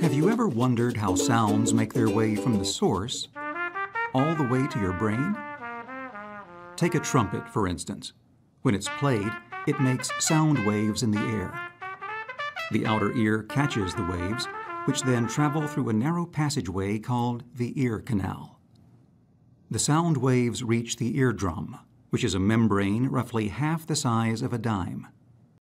Have you ever wondered how sounds make their way from the source all the way to your brain? Take a trumpet, for instance. When it's played, it makes sound waves in the air. The outer ear catches the waves, which then travel through a narrow passageway called the ear canal. The sound waves reach the eardrum, which is a membrane roughly half the size of a dime.